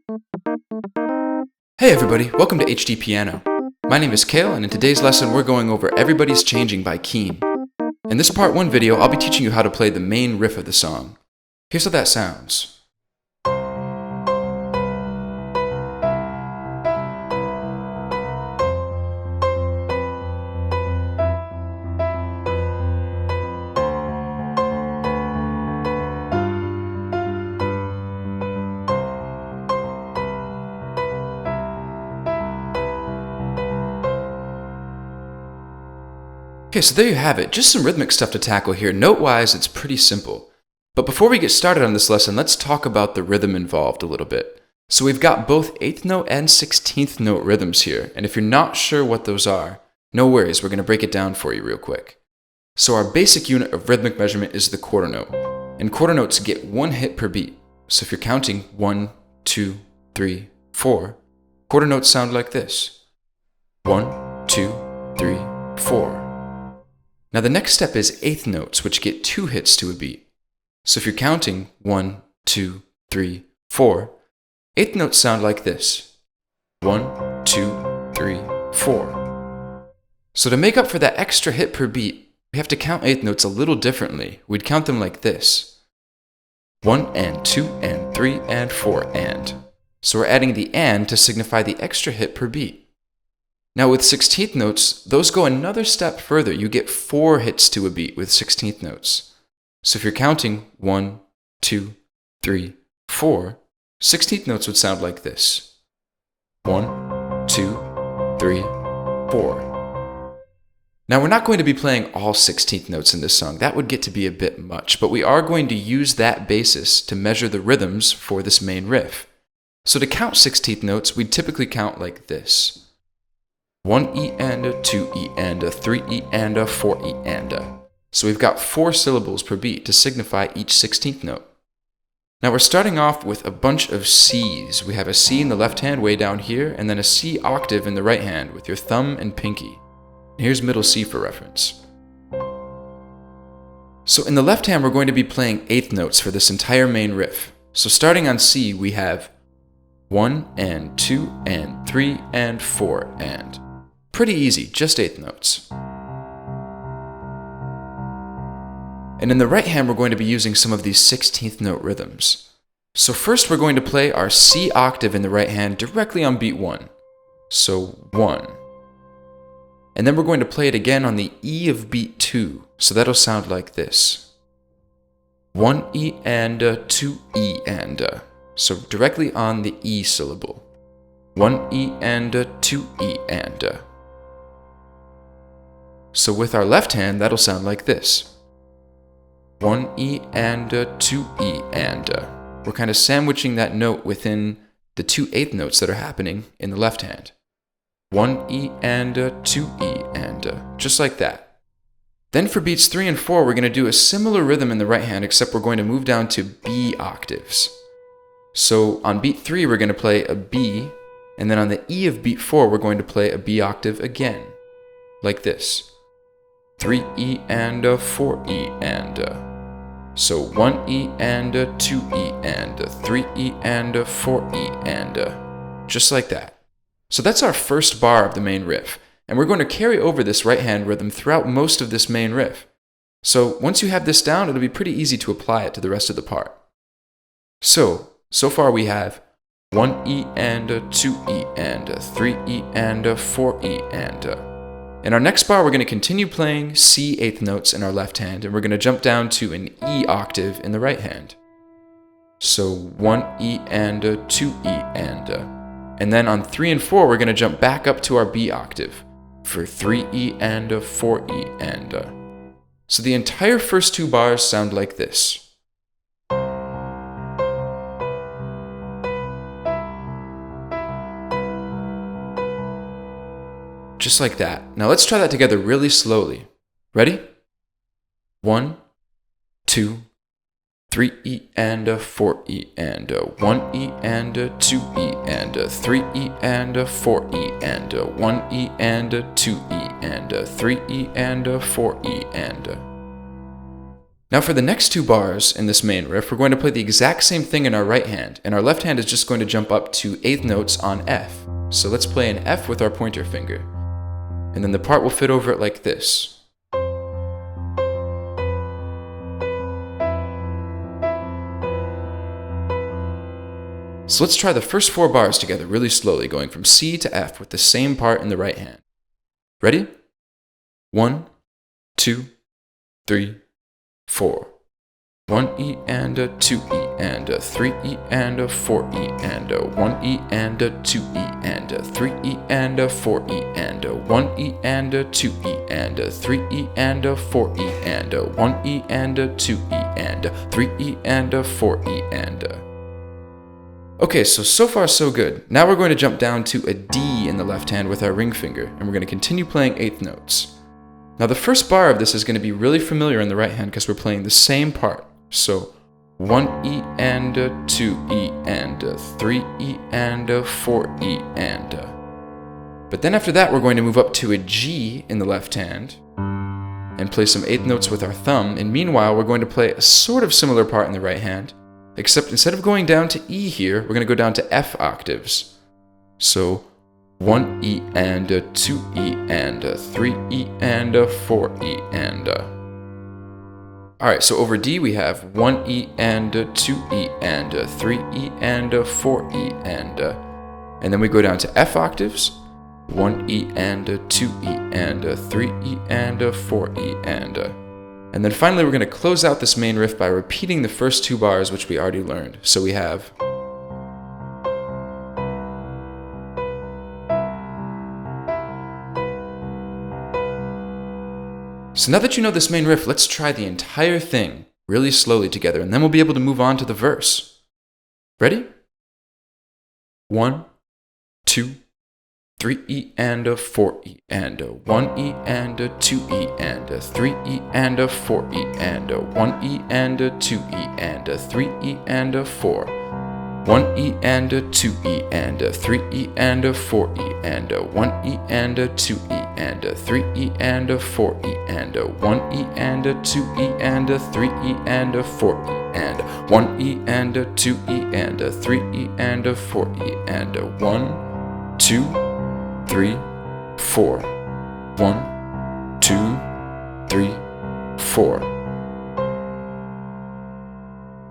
Hey everybody, welcome to HDpiano. My name is Kale, and in today's lesson we're going over Everybody's Changing by Keane. In this part 1 video, I'll be teaching you how to play the main riff of the song. Here's how that sounds. Okay, so there you have it. Just some rhythmic stuff to tackle here. Note-wise, it's pretty simple. But before we get started on this lesson, let's talk about the rhythm involved a little bit. So we've got both 8th note and 16th note rhythms here, and if you're not sure what those are, no worries, we're going to break it down for you real quick. So our basic unit of rhythmic measurement is the quarter note, and quarter notes get 1 hit per beat. So if you're counting 1, 2, 3, 4, quarter notes sound like this. 1, 2, 3, 4. Now the next step is 8th notes, which get 2 hits to a beat. So if you're counting 1, 2, 3, 4, 8th notes sound like this. 1, 2, 3, 4. So to make up for that extra hit per beat, we have to count 8th notes a little differently. We'd count them like this. 1 and 2 and 3 and 4 and. So we're adding the and to signify the extra hit per beat. Now with 16th notes, those go another step further. You get 4 hits to a beat with 16th notes. So if you're counting 1, 2, 3, 4, 16th notes would sound like this. 1, 2, 3, 4. Now we're not going to be playing all 16th notes in this song. That would get to be a bit much, but we are going to use that basis to measure the rhythms for this main riff. So to count 16th notes, we'd typically count like this. 1 E and a 2 E and a 3 E and a 4 E and a. So we've got 4 syllables per beat to signify each 16th note. Now we're starting off with a bunch of C's. We have a C in the left hand way down here, and then a C octave in the right hand with your thumb and pinky. Here's middle C for reference. So in the left hand, we're going to be playing 8th notes for this entire main riff. So starting on C, we have 1 and 2 and 3 and 4 and. Pretty easy, just 8th notes. And in the right hand, we're going to be using some of these 16th note rhythms. So first we're going to play our C octave in the right hand directly on beat 1. So 1. And then we're going to play it again on the E of beat 2. So that'll sound like this. 1 E and a 2 E and a. So directly on the E syllable. 1 E and a 2 E and a. So with our left hand, that'll sound like this. 1 E and a 2 E and a. We're kind of sandwiching that note within the 2 8th notes that are happening in the left hand. 1 E and a 2 E and a. Just like that. Then for beats 3 and 4, we're going to do a similar rhythm in the right hand, except we're going to move down to B octaves. So on beat 3, we're going to play a B, and then on the E of beat 4, we're going to play a B octave again. Like this. 3 E and a 4 E and a. So 1 E and a 2 E and a 3 E and a 4 E and a. Just like that. So that's our first bar of the main riff, and we're going to carry over this right hand rhythm throughout most of this main riff. So once you have this down, it'll be pretty easy to apply it to the rest of the part. So far we have 1 E and a 2 E and a 3 E and a 4 E and a. In our next bar, we're going to continue playing C 8th notes in our left hand, and we're going to jump down to an E octave in the right hand. So 1 E and a 2 E and a. And then on 3 and 4, we're going to jump back up to our B octave for 3 E and a 4 E and a. So the entire first 2 bars sound like this. Just like that. Now let's try that together really slowly. Ready? 1, 2, 3 E and a 4 E and a 1 E and a 2 E and a 3 E and a 4 E and a 1 E and a 2 E and a 3 E and a 4 E and a. Now for the next two bars in this main riff, we're going to play the exact same thing in our right hand, and our left hand is just going to jump up to eighth notes on F. So let's play an F with our pointer finger. And then the part will fit over it like this. So let's try the first four bars together really slowly, going from C to F with the same part in the right hand. Ready? 1, 2, 3, 4. 1E and a 2E and a 3E and a 4E and a 1E and a 2E and a 3E and a 4E and a 1E and a 2E and a 3E and a 4E and a 1E and a 2E and a 3E and a 4E and a... Okay, so far so good. Now we're going to jump down to a D in the left hand with our ring finger, and we're going to continue playing eighth notes. Now the first bar of this is going to be really familiar in the right hand because we're playing the same part. So 1E and a 2E and a 3E and a 4E and a... But then after that we're going to move up to a G in the left hand and play some eighth notes with our thumb, and meanwhile we're going to play a sort of similar part in the right hand, except instead of going down to E here, we're going to go down to F octaves. So 1E and a 2E and a 3E and a 4E and a... Alright, so over D we have 1E and a 2E and a 3E and a 4E and a... And then we go down to F octaves. 1E and a 2E and a 3E and a 4E and a... And then finally we're going to close out this main riff by repeating the first two bars which we already learned. So we have... So now that you know this main riff, let's try the entire thing really slowly together, and then we'll be able to move on to the verse. Ready? 1, 2, 3E and a 4E and a 1E and a 2E and a 3E and a 4E and a 1E and a 2E and a 3E and a 4. 1E and a 2E and a 3E and a 4E and a 1E and a 2E and a 3E and a 4E and a 1E and a 2E and a 3E and a 4E and 1E and a 2E and a 3E and a 4E and a 1, 2, 3, 4. 1, 2, 3, 4.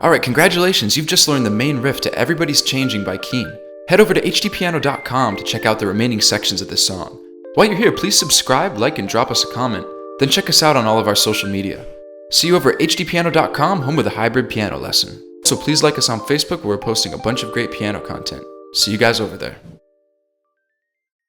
Alright, congratulations, you've just learned the main riff to Everybody's Changing by Keane. Head over to HDpiano.com to check out the remaining sections of this song. While you're here, please subscribe, like, and drop us a comment. Then check us out on all of our social media. See you over at HDpiano.com, home of the hybrid piano lesson. So please like us on Facebook, where we're posting a bunch of great piano content. See you guys over there.